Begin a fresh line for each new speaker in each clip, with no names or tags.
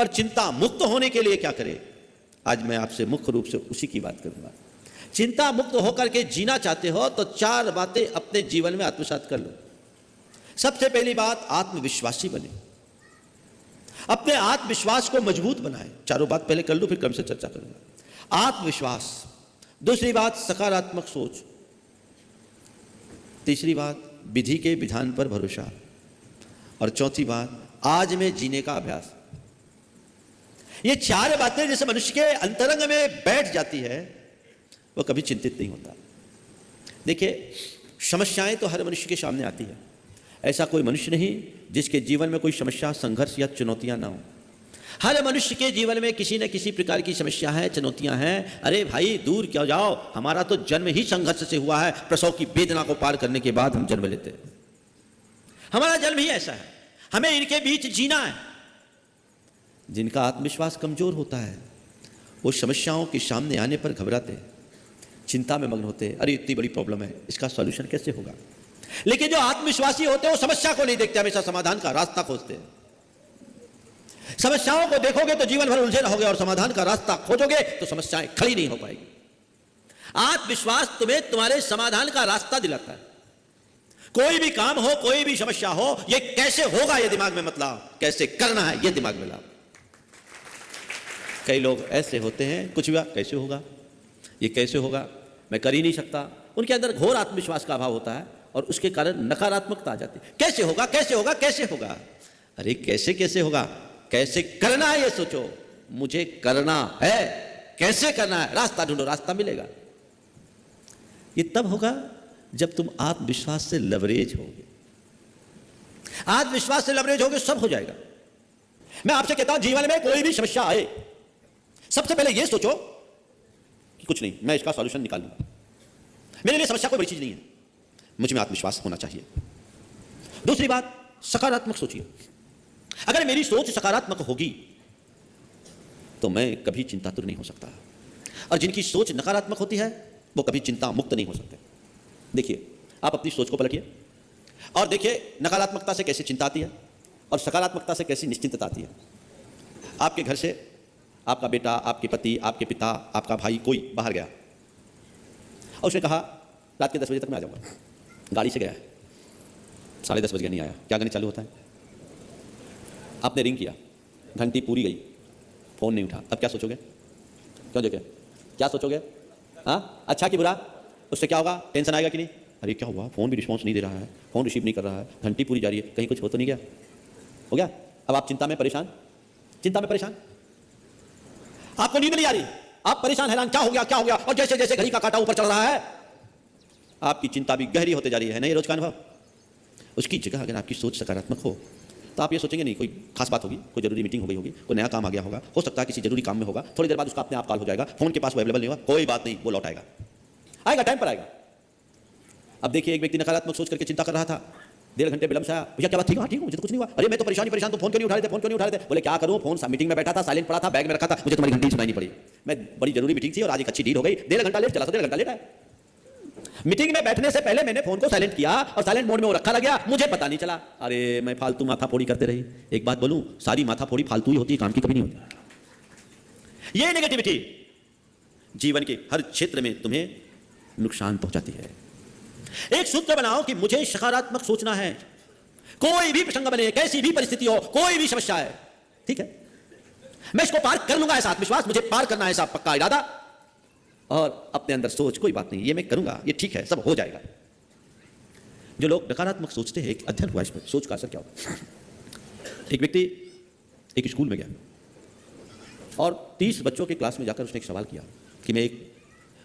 पर चिंता मुक्त होने के लिए क्या करें, आज मैं आपसे मुख्य रूप से उसी की बात करूंगा। चिंता मुक्त होकर के जीना चाहते हो तो 4 बातें अपने जीवन में आत्मसात कर लो। सबसे पहली बात, आत्मविश्वासी बने, अपने आत्मविश्वास को मजबूत बनाए। 4 बात पहले कर लो, फिर क्रम से चर्चा करूंगा। आत्मविश्वास। दूसरी बात, सकारात्मक सोच। तीसरी बात, विधि के विधान पर भरोसा। और चौथी बात, आज में जीने का अभ्यास। ये 4 बातें जैसे मनुष्य के अंतरंग में बैठ जाती है, वो कभी चिंतित नहीं होता। देखिए, समस्याएं तो हर मनुष्य के सामने आती है। ऐसा कोई मनुष्य नहीं जिसके जीवन में कोई समस्या, संघर्ष या चुनौतियां ना हो। हर मनुष्य के जीवन में किसी न किसी प्रकार की समस्या है, चुनौतियां हैं। अरे भाई, दूर क्यों जाओ, हमारा तो जन्म ही संघर्ष से हुआ है। प्रसव की वेदना को पार करने के बाद हम जन्म लेते हैं। हमारा जन्म ही ऐसा है, हमें इनके बीच जीना है। जिनका आत्मविश्वास कमजोर होता है, वो समस्याओं के सामने आने पर घबराते हैं, चिंता में मग्न होते हैं। अरे इतनी बड़ी प्रॉब्लम है, इसका सॉल्यूशन कैसे होगा। लेकिन जो आत्मविश्वासी होते हैं वो समस्या को नहीं देखते, हमेशा समाधान का रास्ता खोजते हैं। समस्याओं को देखोगे तो जीवन भर उलझे रहोगे, और समाधान का रास्ता खोजोगे तो समस्याएं खड़ी नहीं हो पाएगी। आत्मविश्वास तुम्हें तुम्हारे समाधान का रास्ता दिलाता है। कोई भी काम हो, कोई भी समस्या हो, ये कैसे होगा ये दिमाग में मत लाओ, कैसे करना है ये दिमाग में लाओ। कई लोग ऐसे होते हैं, कुछ भी कैसे होगा, ये कैसे होगा, मैं कर ही नहीं सकता। उनके अंदर घोर आत्मविश्वास का अभाव होता है और उसके कारण नकारात्मकता आ जाती है। कैसे होगा, कैसे होगा, कैसे होगा। अरे कैसे कैसे होगा, कैसे करना है ये सोचो। मुझे करना है, कैसे करना है, रास्ता ढूंढो, रास्ता मिलेगा। ये तब होगा जब तुम आत्मविश्वास से लवरेज होगे। आत्मविश्वास से लवरेज होगे, सब हो जाएगा। मैं आपसे कहता हूं, जीवन में कोई भी समस्या आए, सबसे पहले यह सोचो कि कुछ नहीं, मैं इसका सॉल्यूशन निकाल लूंगा। मेरे लिए समस्या कोई बड़ी चीज नहीं है, मुझ में आत्मविश्वास होना चाहिए। दूसरी बात, सकारात्मक सोचिए। अगर मेरी सोच सकारात्मक होगी तो मैं कभी चिंतातुर नहीं हो सकता, और जिनकी सोच नकारात्मक होती है वो कभी चिंता मुक्त नहीं हो सकते। देखिए, आप अपनी सोच को पलटिए और देखिए नकारात्मकता से कैसे चिंता आती है और सकारात्मकता से कैसी निश्चिंतता आती है। आपके घर से आपका बेटा, आपके पति, आपके पिता, आपका भाई कोई बाहर गया और उसने कहा रात के 10 बजे तक मैं आ जाऊंगा। गाड़ी से गया है, 10:30 बज गया, नहीं आया। क्या करने चालू होता है, आपने रिंग किया, घंटी पूरी गई, फोन नहीं उठा। अब क्या सोचोगे, क्यों जगह क्या सोचोगे? हाँ, अच्छा कि बुरा? उससे क्या होगा, टेंशन आएगा कि नहीं? अरे क्या हुआ, फोन भी रिस्पॉन्स नहीं दे रहा है, फोन रिसीव नहीं कर रहा है, घंटी पूरी जा रही है, कहीं कुछ हो तो नहीं गया? हो गया। अब आप चिंता में परेशान, चिंता में परेशान, आपको नींद नहीं आ रही, आप परेशान, हैरान, क्या हो गया, क्या हो गया। और जैसे जैसे घड़ी का कांटा ऊपर चढ़ रहा है, आपकी चिंता भी गहरी होते जा रही है। नहीं, रोज का अनुभव। उसकी जगह अगर आपकी सोच सकारात्मक हो तो आप ये सोचेंगे नहीं, कोई खास बात होगी, कोई जरूरी मीटिंग हो गई होगी, कोई नया काम आ गया होगा, हो सकता है किसी जरूरी काम में होगा, थोड़ी देर बाद उसका अपने आप कॉल हो जाएगा, फोन के पास वो अवेलेबल नहीं होगा, कोई बात नहीं, वो लौट आएगा, आएगा, टाइम पर आएगा। अब देखिए, एक व्यक्ति नकारात्मक सोच करके चिंता कर रहा था, 1.5 घंटे विलंब से आया, भैया क्या बात, ठीक है, ठीक हूं, मुझे तो कुछ नहीं हुआ। अरे मैं तो परेशान तो फोन क्यों नहीं उठा रहे थे, फोन क्यों नहीं उठा रहे थे? बोले क्या करूं, फोन मीटिंग में बैठा था, साइलेंट पड़ा था, बैग में रखा था, मुझे तुम्हारी घंटी सुनाई नहीं पड़ी। मैं बड़ी जरूरी मीटिंग थी और आज एक अच्छी डील हो गई, 1.5 घंटा लेट चला, 1.5 घंटा लेट आया। मीटिंग में बैठने से पहले मैंने फोन को साइलेंट किया और साइलेंट मोड में वो रखा रह गया, मुझे पता नहीं चला। अरे मैं फालतू माथा फोड़ी करते रही। एक बात बोलूं, सारी माथा फोड़ी फालतू ही होती है, काम की कभी नहीं होती। ये नेगेटिविटी जीवन के हर क्षेत्र में तुम्हें नुकसान पहुंचाती है। एक सूत्र बनाओ कि मुझे सकारात्मक सोचना है, कोई भी प्रसंग बने, कैसी भी परिस्थिति हो, कोई भी समस्या है, ठीक है, मैं इसको पार कर लूंगा, ऐसा आत्मविश्वास, मुझे पार करना है, ऐसा पक्का इरादा, और अपने अंदर सोच कोई बात नहीं, ये मैं करूंगा, ये ठीक है, सब हो जाएगा। जो लोग नकारात्मक सोचते हैं, एक अध्ययन हुआ इस पर, सोच का असर क्या होता है। एक व्यक्ति एक स्कूल में गया और 30 बच्चों के क्लास में जाकर उसने एक सवाल किया कि मैं एक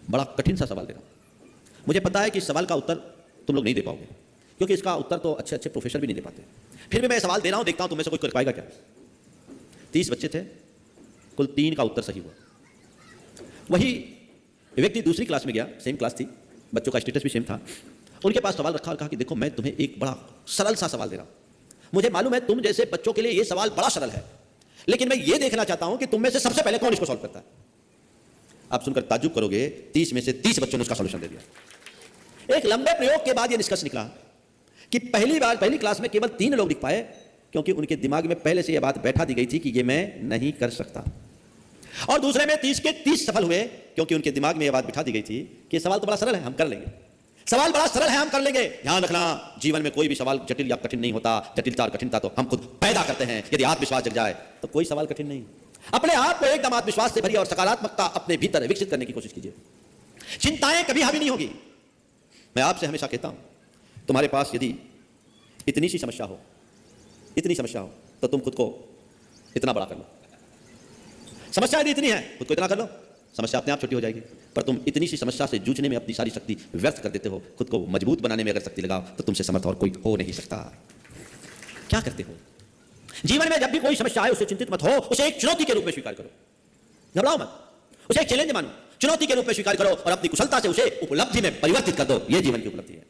बड़ा कठिन सा सवाल दे रहा हूं, मुझे पता है कि इस सवाल का उत्तर तुम लोग नहीं दे पाओगे, क्योंकि इसका उत्तर तो अच्छे अच्छे प्रोफेसर भी नहीं दे पाते, फिर भी मैं सवाल दे रहा हूं, देखता हूं तुम में से कोई कर पाएगा क्या। 30 बच्चे थे, कुल 3 का उत्तर सही हुआ। वही व्यक्ति दूसरी क्लास में गया, सेम क्लास थी, बच्चों का स्टेटस भी सेम था, उनके पास सवाल रखा और कहा कि देखो मैं तुम्हें एक बड़ा सरल सा सवाल दे रहा हूं, मुझे मालूम है तुम जैसे बच्चों के लिए ये सवाल बड़ा सरल है, लेकिन मैं ये देखना चाहता हूं कि तुम में से सबसे पहले कौन इसको सॉल्व करता है। आप सुनकर ताज्जुब करोगे, 30 में से 30 बच्चों ने उसका सॉल्यूशन दे दिया। एक लंबे प्रयोग के बाद यह निष्कर्ष निकला कि पहली क्लास में केवल 3 लोग लिख पाए क्योंकि उनके दिमाग में पहले से यह बात बैठा दी गई थी कि ये मैं नहीं कर सकता। और दूसरे में 30 के 30 सफल हुए, क्योंकि उनके दिमाग में यह बात बिठा दी गई थी कि सवाल तो बड़ा सरल है, हम कर लेंगे। सवाल बड़ा सरल है, हम कर लेंगे। ध्यान रखना, जीवन में कोई भी सवाल जटिल या कठिन नहीं होता। जटिलता और कठिनता तो हम खुद पैदा करते हैं। यदि आत्मविश्वास जग जाए तो कोई सवाल कठिन नहीं। अपने आप को एकदम आत्मविश्वास से भरिए और सकारात्मकता अपने भीतर विकसित करने की कोशिश कीजिए। चिंताएं कभी हावी नहीं होगी। मैं आपसे हमेशा कहता हूं, तुम्हारे पास यदि इतनी सी समस्या हो, इतनी समस्या हो, तो तुम खुद को इतना बड़ा कर लो। समस्या यदि इतनी है, खुद को इतना कर लो, समस्या अपने आप छोटी हो जाएगी। पर तुम इतनी सी समस्या से जूझने में अपनी सारी शक्ति व्यर्थ कर देते हो। खुद को मजबूत बनाने में अगर शक्ति लगाओ तो तुमसे समर्थ और कोई हो नहीं सकता। क्या करते हो? जीवन में जब भी कोई समस्या आए उसे चिंतित मत हो, उसे एक चुनौती के रूप में स्वीकार करो। घबराओ मत, उसे एक चैलेंज मानो, चुनौती के रूप में स्वीकार करो और अपनी कुशलता से उसे उपलब्धि में परिवर्तित कर दो। यह जीवन की उपलब्धि है।